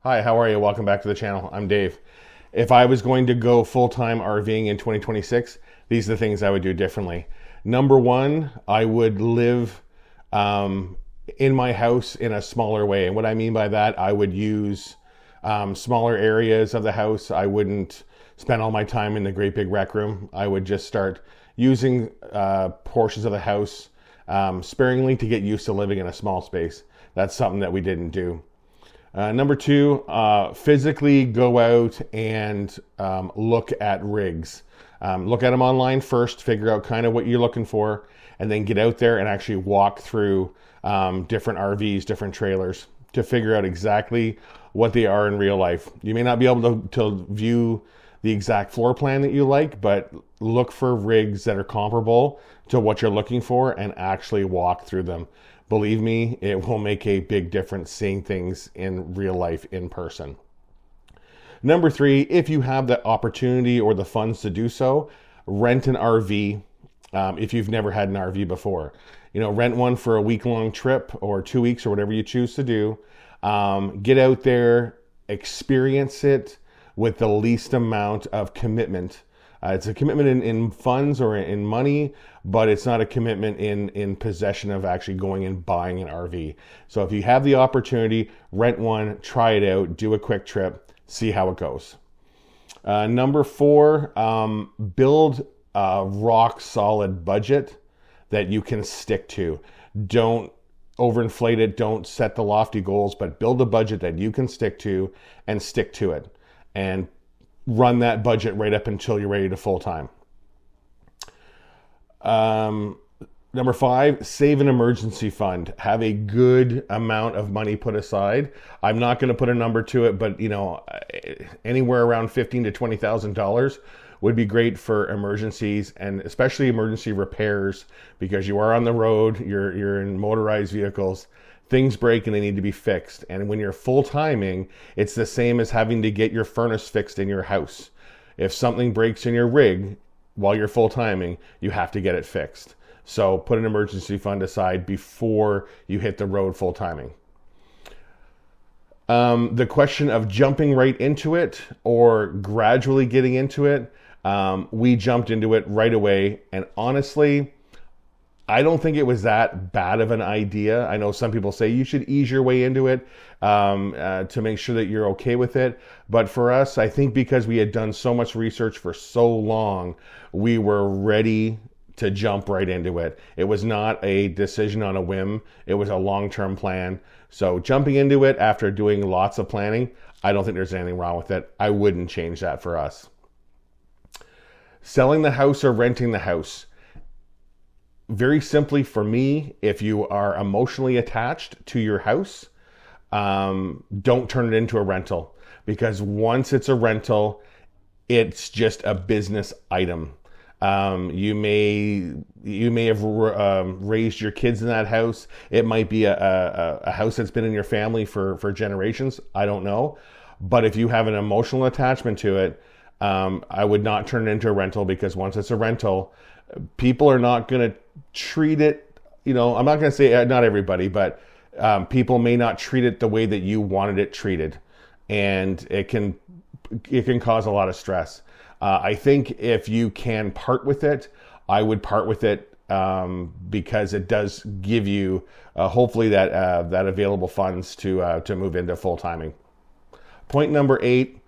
Hi, how are you? Welcome back to the channel. I'm Dave. If I was going to go full-time RVing in 2026, these are the things I would do differently. Number one, I would live in my house in a smaller way. And what I mean by that, I would use smaller areas of the house. I wouldn't spend all my time in the great big rec room. I would just start using portions of the house sparingly to get used to living in a small space. That's something that we didn't do. Number two, physically go out and look at rigs. Look at them online first, figure out kind of what you're looking for, and then get out there and actually walk through different RVs, different trailers to figure out exactly what they are in real life. You may not be able to view the exact floor plan that you like, but look for rigs that are comparable to what you're looking for and actually walk through them. Believe me, it will make a big difference seeing things in real life in person. Number three, if you have the opportunity or the funds to do so, rent an RV if you've never had an RV before. Rent one for a week-long trip or 2 weeks or whatever you choose to do. Get out there, experience it with the least amount of commitment. It's a commitment in funds or in money, but it's not a commitment in possession of actually going and buying an RV. So if you have the opportunity, rent one, try it out, do a quick trip, see how it goes. Number four, build a rock solid budget that you can stick to. Don't overinflate it, don't set the lofty goals, but build a budget that you can stick to and stick to it. And run that budget right up until you're ready to full-time. Number five, save an emergency fund. Have a good amount of money put aside. I'm not going to put a number to it, but anywhere around $15,000 to $20,000 would be great for emergencies, and especially emergency repairs, because you are on the road, you're in motorized vehicles. Things break and they need to be fixed. And when you're full-timing, it's the same as having to get your furnace fixed in your house. If something breaks in your rig while you're full-timing, you have to get it fixed. So put an emergency fund aside before you hit the road full-timing. The question of jumping right into it or gradually getting into it, we jumped into it right away. And honestly, I don't think it was that bad of an idea. I know some people say you should ease your way into it to make sure that you're okay with it. But for us, I think because we had done so much research for so long, we were ready to jump right into it. It was not a decision on a whim. It was a long-term plan. So jumping into it after doing lots of planning, I don't think there's anything wrong with it. I wouldn't change that for us. Selling the house or renting the house. Very simply for me, if you are emotionally attached to your house, don't turn it into a rental, because once it's a rental, it's just a business item. You may have raised your kids in that house. It might be a house that's been in your family for generations. I don't know. But if you have an emotional attachment to it, I would not turn it into a rental, because once it's a rental, people are not going to treat it, I'm not going to say not everybody, but people may not treat it the way that you wanted it treated. And it can cause a lot of stress. I think if you can part with it, I would part with it because it does give you hopefully that available funds to move into full-timing. Point number 8,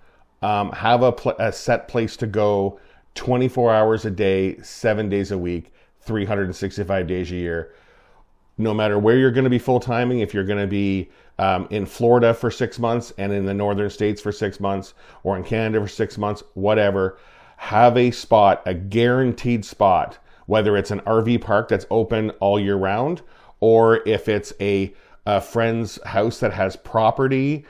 have a set place to go 24 hours a day, 7 days a week, 365 days a year. No matter where you're going to be full-timing, if you're going to be in Florida for 6 months and in the northern states for 6 months, or in Canada for 6 months, whatever, have a spot, a guaranteed spot, whether it's an RV park that's open all year round, or if it's a friend's house that has property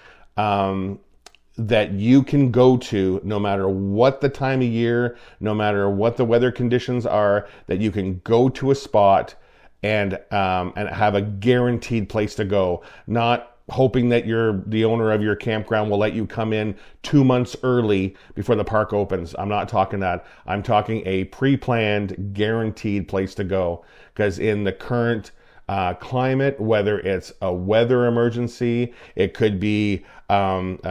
that you can go to no matter what the time of year, no matter what the weather conditions are, that you can go to a spot and have a guaranteed place to go. Not hoping that the owner of your campground will let you come in 2 months early before the park opens. I'm not talking that. I'm talking a pre-planned, guaranteed place to go. Because in the current climate, whether it's a weather emergency, it could be weather,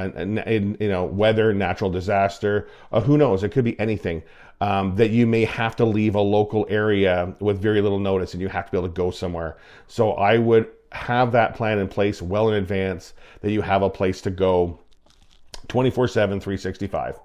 natural disaster, who knows, it could be anything. That you may have to leave a local area with very little notice and you have to be able to go somewhere. So I would have that plan in place well in advance, that you have a place to go 24/7, 365.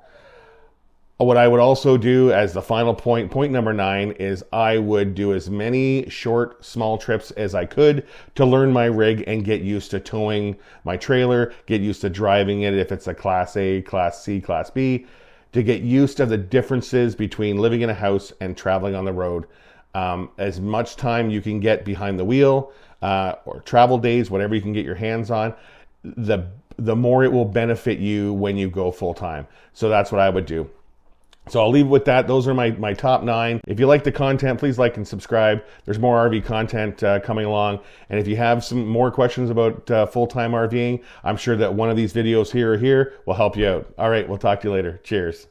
What I would also do as the final point number 9, is I would do as many short, small trips as I could to learn my rig and get used to towing my trailer, get used to driving it if it's a Class A, Class C, Class B, to get used to the differences between living in a house and traveling on the road. As much time you can get behind the wheel, or travel days, whatever you can get your hands on, the more it will benefit you when you go full time. So that's what I would do. So I'll leave with that. Those are my top 9. If you like the content, please like and subscribe. There's more RV content coming along. And if you have some more questions about full-time RVing, I'm sure that one of these videos here or here will help you out. All right, we'll talk to you later. Cheers.